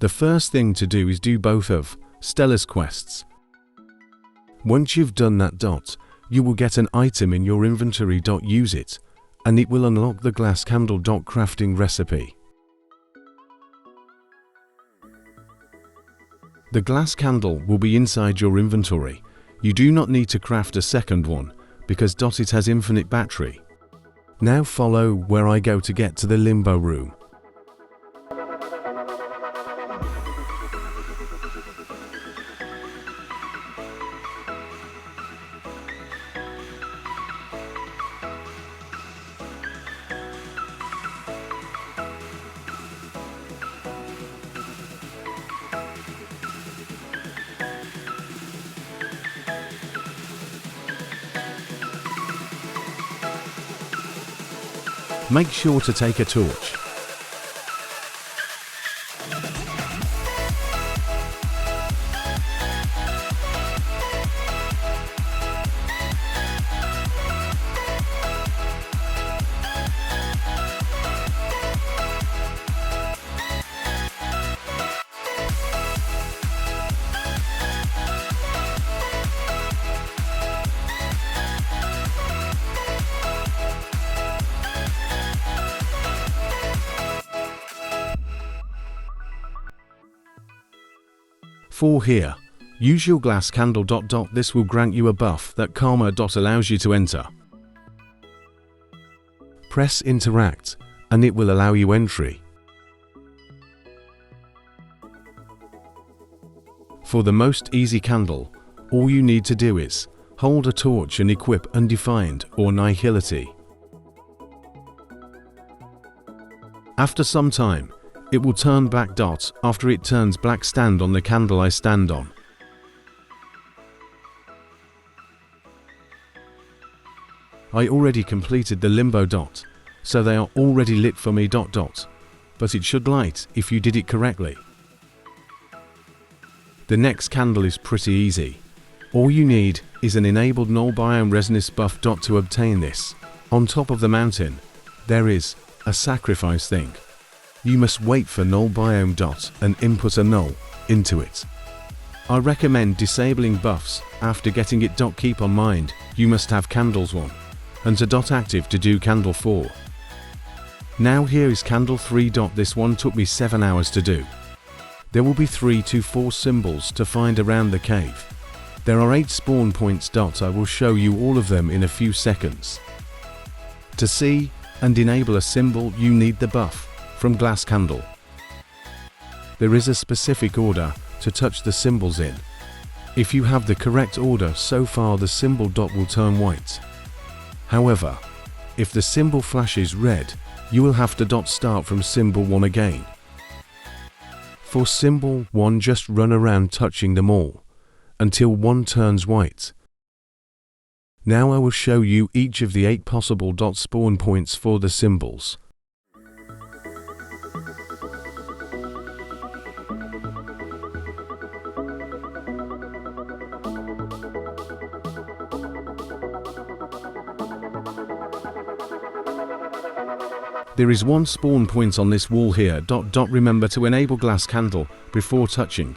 The first thing to do is do both of Stella's quests. Once you've done that dot, you will get an item in your inventory. Use it, and it will unlock the glass candle crafting recipe. The glass candle will be inside your inventory. You do not need to craft a second one because it has infinite battery. Now follow where I go to get to the Limbo room. Make sure to take a torch. For here, use your glass candle. This will grant you a buff that Karma. Allows you to enter. Press interact and it will allow you entry. For the most easy candle, all you need to do is hold a torch and equip Undefined or Nihility. After some time, it will turn black. After it turns black, stand on the candle I stand on. I already completed the Limbo. So they are already lit for me. But it should light if you did it correctly. The next candle is pretty easy. All you need is an enabled null biome resonance buff. To obtain this, on top of the mountain, there is a sacrifice thing. You must wait for null biome. And input a null into it. I recommend disabling buffs after getting it. Keep on mind, you must have candles 1 and 2 active to do candle 4. Now here is candle 3. This one took me 7 hours to do. There will be 3 to 4 symbols to find around the cave. There are 8 spawn points. I will show you all of them in a few seconds. To see and enable a symbol, you need the buff from glass candle. There is a specific order to touch the symbols in. If you have the correct order so far, the symbol will turn white. However, if the symbol flashes red, you will have to start from symbol 1 again. For symbol 1, just run around touching them all until 1 turns white. Now I will show you each of the 8 possible spawn points for the symbols. There is 1 spawn point on this wall here. Remember to enable glass candle before touching.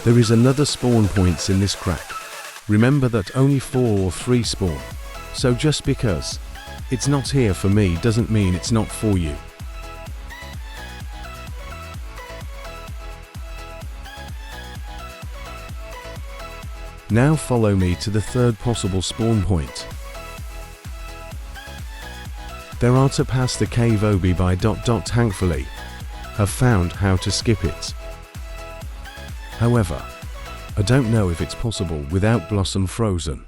There is another spawn points in this crack. Remember that only 4 or 3 spawn, so just because it's not here for me doesn't mean it's not for you. Now follow me to the 3rd possible spawn point. There are to pass the cave Obi by. Thankfully, have found how to skip it. However, I don't know if it's possible without Blossom frozen.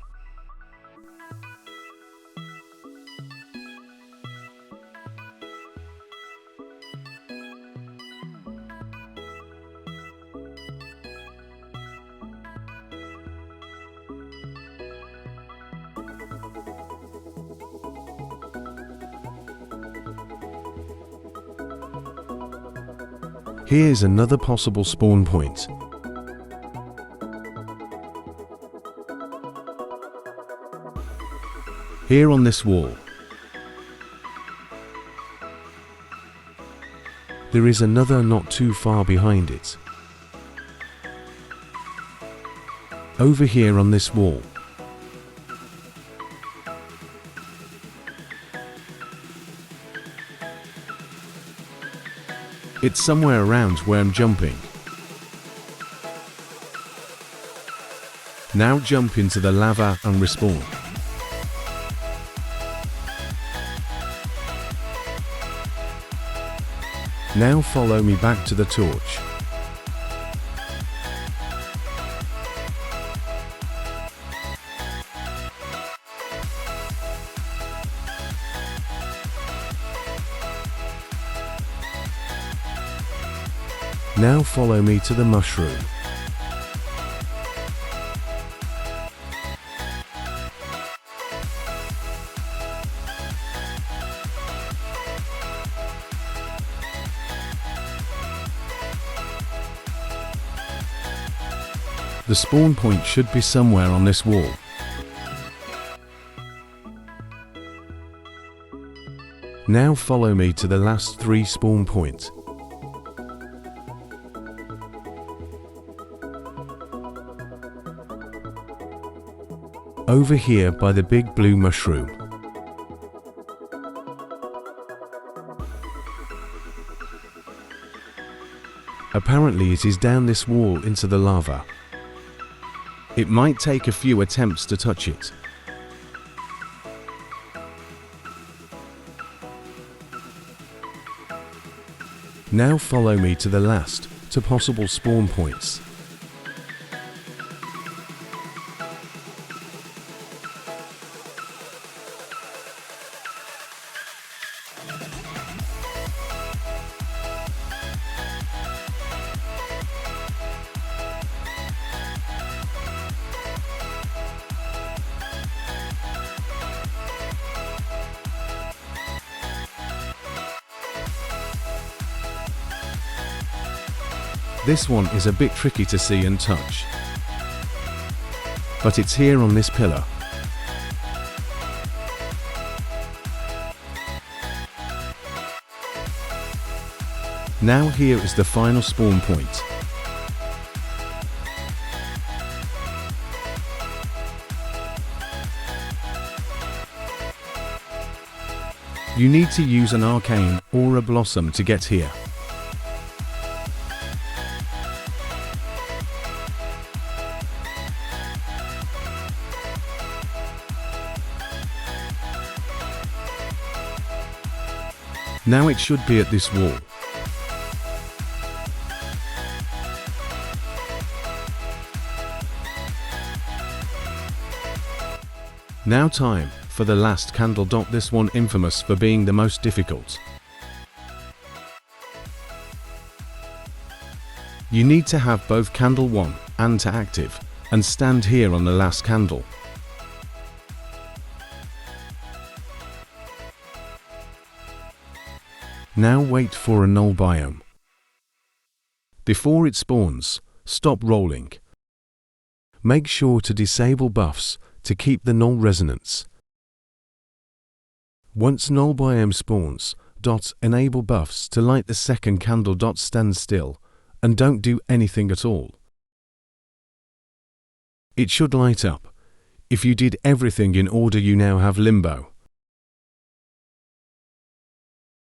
Here's another possible spawn point. Here on this wall. There is another not too far behind it. Over here on this wall. It's somewhere around where I'm jumping. Now jump into the lava and respawn. Now follow me back to the torch. Now follow me to the mushroom. The spawn point should be somewhere on this wall. Now follow me to the last 3 spawn points. Over here by the big blue mushroom. Apparently it is down this wall into the lava. It might take a few attempts to touch it. Now follow me to the last 2 possible spawn points. This one is a bit tricky to see and touch, but it's here on this pillar. Now here is the final spawn point. You need to use an arcane or a blossom to get here. Now it should be at this wall. Now time for the last candle. This one infamous for being the most difficult. You need to have both candle 1 and 2 active, and stand here on the last candle. Now wait for a null biome. Before it spawns, stop rolling. Make sure to disable buffs to keep the null resonance. Once null biome spawns, enable buffs to light the second candle. Stand still and don't do anything at all. It should light up. If you did everything in order, you now have Limbo.